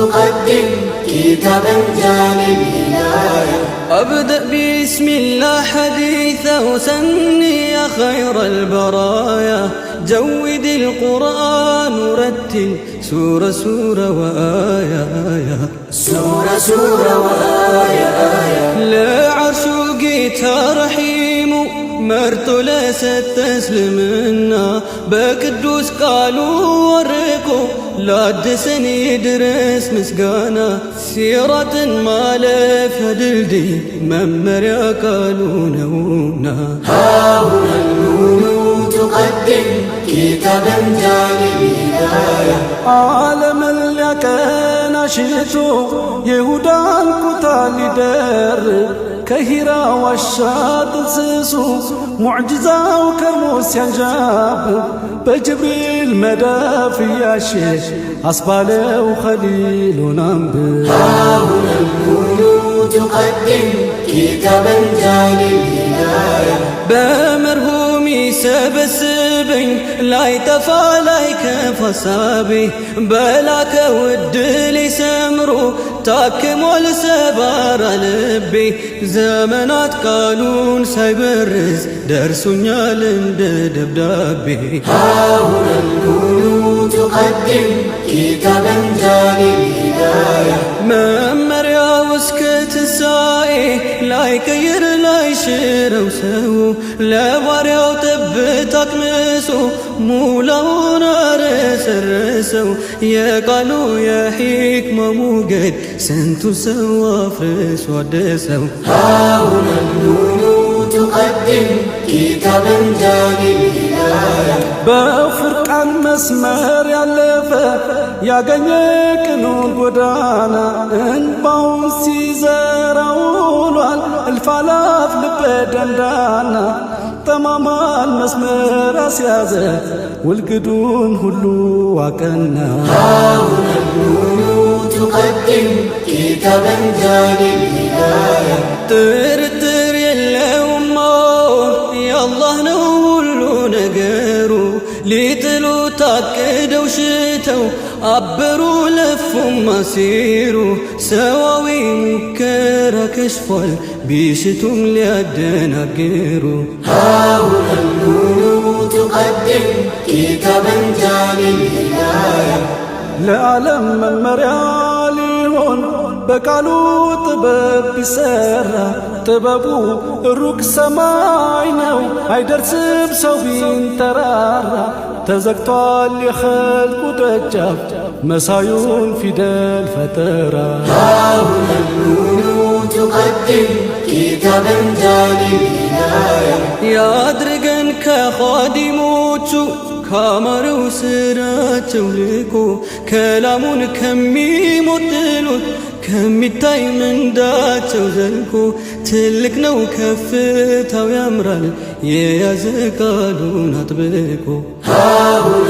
تقدم كتابا جاني الهداية. أبدأ بسم الله حديثا وسني يا خير البرايا، جود القرآن ورتل سورة سورة وآية آية، سورة سورة وآية آية. لا عرشوقي رحيم مرتو لست تسلمنا، بقدوس قالوا ورقوا لا دسني درس مسقانا، سيرة مالف هدلدي ممريا قالوا نونا. ها هنا النون تقدم كتابا جاني الهداية. عالم اللي كان شئتو يهودان كتال در كهيرا والشاطئ سسو معجزة وكرموس ينجاب بجبريل مدافي يا شيخ أصباله وخليل ونبي. ها هنا النون تقدم كتابا جاني الهداية. بمرهومي سبسبኝ ላይጠፋ ላይከፋ ሳቢ በላከ ውድል ይሰምሩ ታክሞል ሰባራ ልቤ ዘመናት ቃሉን ሳይበርዝ ደርሶኛል እንደ ደብዳቤ። ها هنا النون تقدم كتابا جاني الهداية. መመሪያው እስከ ትንሣኤ ላይቀይር ላይሽረው ሰው ለባሪያው ጠብታ አቅምሶ ሙላውን አረሰረሰው የቃሉ የሕክማ ሞገድ ስንቱ ሰው አፍርሶ አደሰው። ها هنا النون تقدم كتابا جاني الهداية. በፍርቃን መስመር ያለፈ ያገኘ ቅኑን ጎዳና እንባውን ሲዘራ ውሏል እልፍ አላፍ ልበ ደንዳና። ጠማማን መስመር አስያዘ ውልግዱን ሁሉ አቀና። ها هنا النون تقدم كتابا جاني الهداية. ጥርጥር የለውም የአላህ ነው ሁሉ ነገሩ፣ ሊጥሉ ታቅደው ሽተው አበሩ ለፉም ማሲሩ። ሰዋዊ ሙከራ ከሽፏል ቢሽቱም ሊያደናግሩ። ها هنا النون تقدم كتابا جاني الهداية. ለዓለም መመሪያ ሊሆን በቃሉ ጥበብ ቢሰራ ጥበቡ ሩቅ ሰማይ ነው አይደርስም ሰው ቢንተራራ። ተዘግቷል የኸልቁ ደጃፍ መሳዩን ፊደል ፈጠራ። ها هنا النون تقدم كتابا جاني الهداية. ያድርገን ከኻዲሞቹ ካማረው ስራቸው ልቆ ከላሙን ከሚሞጥሉት ከሚታይ ምንዳቸው ዘልቆ። ትልቅ ነው ከፍታው ያምራል የያዘ ቃሉን አጥብቆ። ها هنا